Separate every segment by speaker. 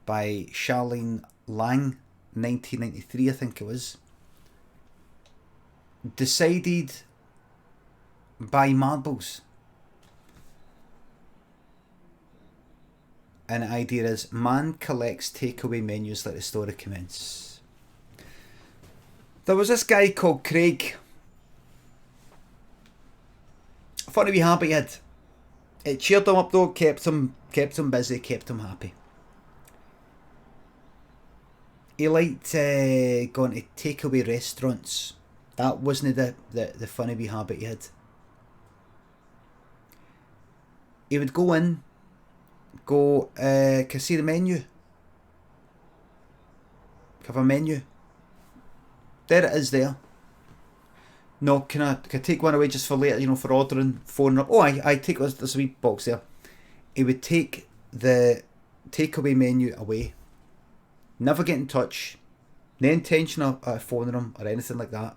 Speaker 1: by Charlene Lang, 1993 I think it was, decided buy marbles. And the idea is, man collects takeaway menus like the story commences. There was this guy called Craig. Funny wee habit he had. It cheered him up though, kept him busy, kept him happy. He liked going to takeaway restaurants. That wasn't the funny wee habit he had. He would go in, can I see the menu? Have a menu? There it is there. No, can I take one away just for later, you know, for ordering, phoning up? Oh, I take, there's a wee box there. He would take the takeaway menu away. Never get in touch. No intention of phoning him or anything like that.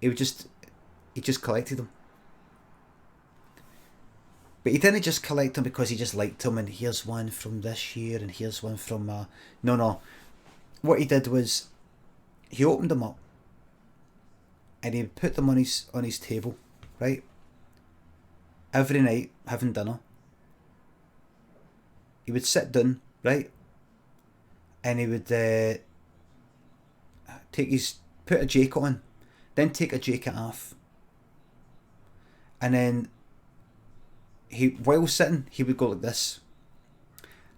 Speaker 1: He just collected them. But he didn't just collect them because he just liked them and here's one from this year and here's one from... No. What he did was he opened them up and he would put them on his table, right? Every night, having dinner. He would sit down, right? And he would put a jacket on, then take a jacket off. And then while sitting, he would go like this.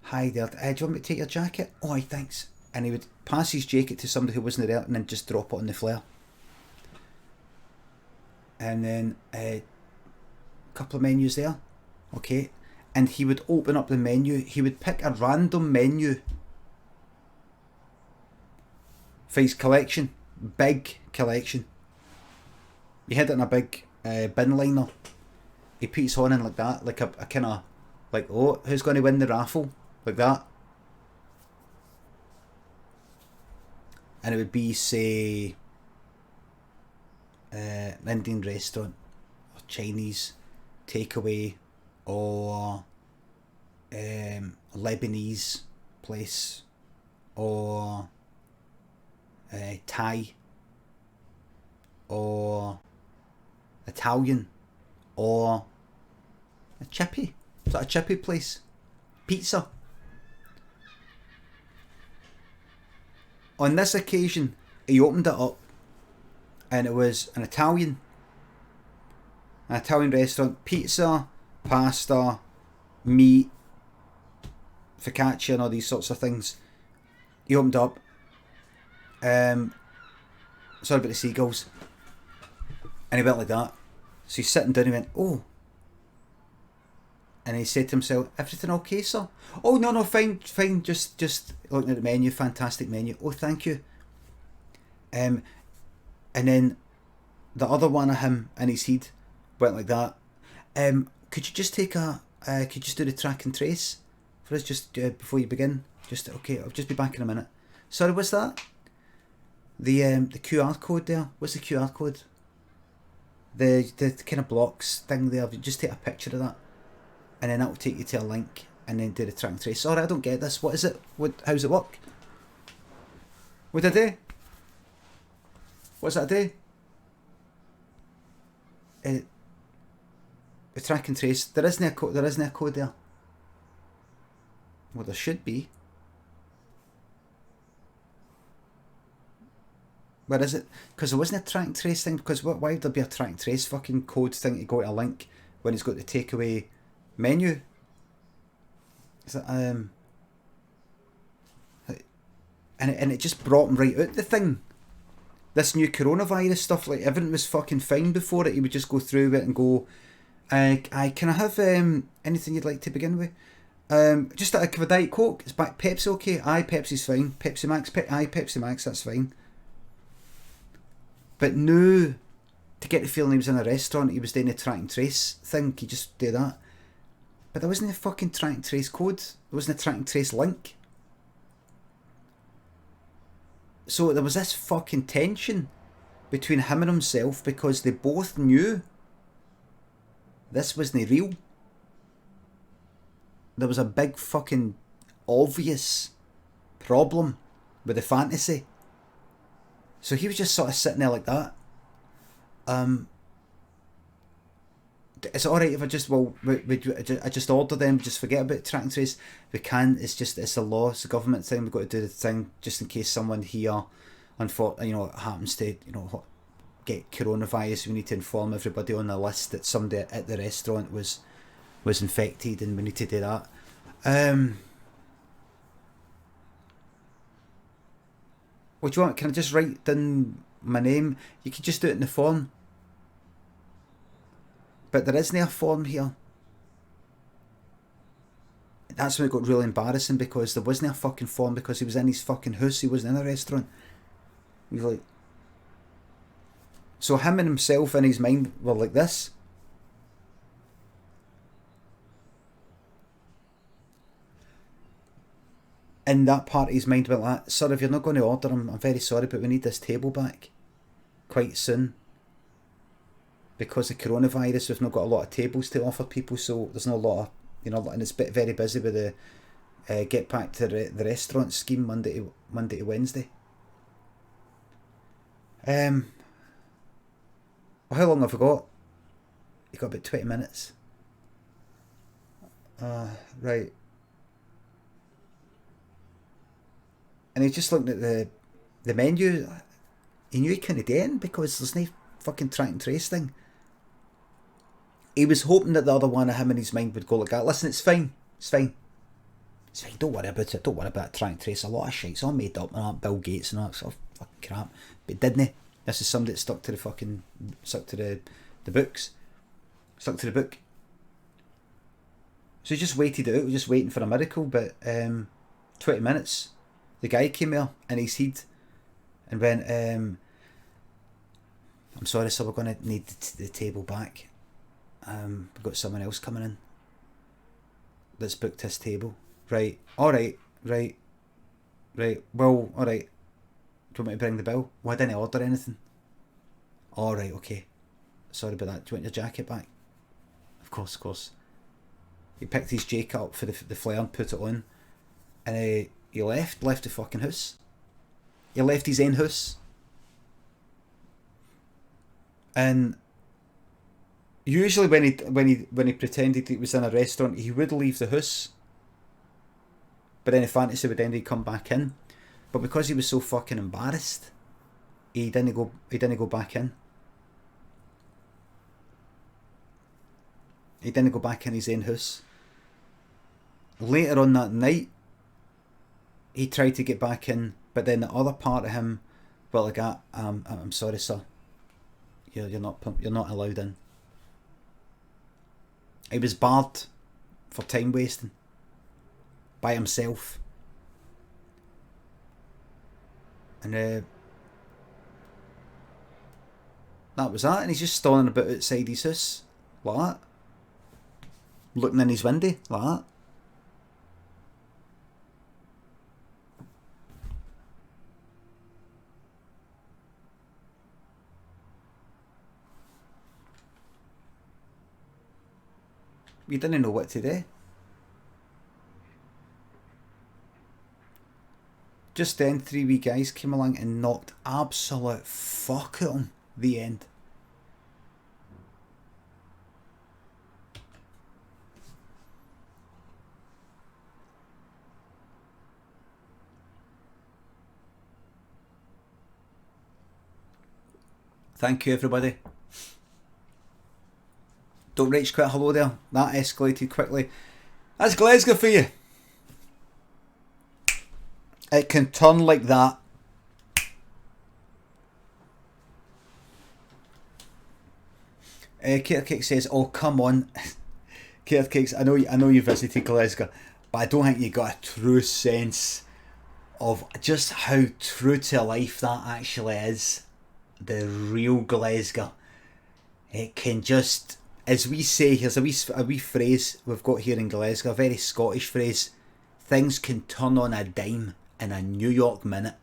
Speaker 1: Hi there, do you want me to take your jacket? Oh, thanks. And he would pass his jacket to somebody who wasn't there and then just drop it on the flare. And then a couple of menus there. Okay. And he would open up the menu. He would pick a random menu for his collection. Big collection. He had it in a big bin liner. He put his horn in like that, like a kind of, like, oh, who's going to win the raffle? Like that. And it would be, say, an Indian restaurant, or Chinese takeaway, or Lebanese place, or Thai, or Italian, or a chippy. Is that a chippy place? Pizza. On this occasion, he opened it up and it was an Italian restaurant. Pizza, pasta, meat, focaccia and all these sorts of things. He opened up. Sorry about the seagulls. And he went like that. So he's sitting down and he went, oh. And he said to himself, everything okay, sir? Oh, no, fine, just looking at the menu, fantastic menu. Oh, thank you. And then the other one of him in his head went like that. Could you just could you just do the track and trace for us just before you begin? Okay, I'll just be back in a minute. Sorry, what's that? The QR code there. What's the QR code? The kind of blocks thing there. Just take a picture of that. And then that will take you to a link and then do the track and trace. Sorry, I don't get this. What is it? How does it work? What did I do? What's that do? The track and trace. There isn't a code there. Well, there should be. Where is it? Because there wasn't a track and trace thing. Because why would there be a track and trace fucking code thing to go to a link when it's got the takeaway menu? Is that and it just brought him right out the thing. This new coronavirus stuff, like everything was fucking fine before it. He would just go through it and go, can I have anything you'd like to begin with? Just a Diet Coke. Is Pepsi okay? Aye, Pepsi's fine. Pepsi Max, Pepsi Max, that's fine. But no, to get the feeling he was in a restaurant, he was doing a track and trace thing. He just do that. But there wasn't a fucking track and trace code. There wasn't a track and trace link. So there was this fucking tension between him and himself because they both knew this wasn't real. There was a big fucking obvious problem with the fantasy. So he was just sort of sitting there like that. Is it alright if I just, I just order them, just forget about track and trace? We can, it's a law, it's a government thing, we've got to do the thing, just in case someone here, happens to, get coronavirus, we need to inform everybody on the list that somebody at the restaurant was infected, and we need to do that. What do you want? Can I just write down my name? You could just do it in the form. But there isn't a form here. That's when it got really embarrassing, because there wasn't a fucking form, because he was in his fucking house, he wasn't in a restaurant. He was like... So him and himself in his mind were like this. In that part of his mind went like, sir, if you're not going to order, I'm very sorry, but we need this table back quite soon. Because of coronavirus, we've not got a lot of tables to offer people, so there's not a lot of, and it's very busy with the get back to the restaurant scheme Monday to Wednesday. Well, how long have I got? You got about 20 minutes. Right. And he's just looking at the menu. He knew he couldn't do it because there's no fucking track and trace thing. He was hoping that the other one of him in his mind would go like that. Listen, it's fine. It's fine. It's fine. Don't worry about it. Don't worry about track and trace. A lot of shit's all made up and all that. Bill Gates and all that sort of fucking crap. But didn't he? This is somebody that stuck to the books. Stuck to the book. So he just waited it out. Just waiting for a miracle. But 20 minutes. The guy came there in his head and went, I'm sorry, sir, we're going to need the table back. We've got someone else coming in that's booked his table. Right, alright, right. Well, alright. Do you want me to bring the bill? Well, I didn't order anything. Alright, okay. Sorry about that. Do you want your jacket back? Of course. He picked his jacket up for the flare and put it on. And he left the fucking house. He left his own house. And usually when he pretended he was in a restaurant, he would leave the house. But then the fantasy would end, he'd come back in. But because he was so fucking embarrassed, he didn't go back in. He didn't go back in his own house. Later on that night, he tried to get back in, but then the other part of him, well, like, I'm sorry, sir. You're not allowed in. He was barred for time wasting by himself. And that was that. And he's just stalling about outside his house like that, looking in his window like that. You didn't know what to do. Just then, 3 wee guys came along and knocked absolute fuck at him. The end. Thank you, everybody. Don't rage quit hello there. That escalated quickly. That's Glasgow for you. It can turn like that. Carecake says, "Oh come on, Carecakes. I know you visited Glasgow, but I don't think you got a true sense of just how true to life that actually is. The real Glasgow. It can just." As we say, here's a wee phrase we've got here in Glasgow, a very Scottish phrase. Things can turn on a dime in a New York minute.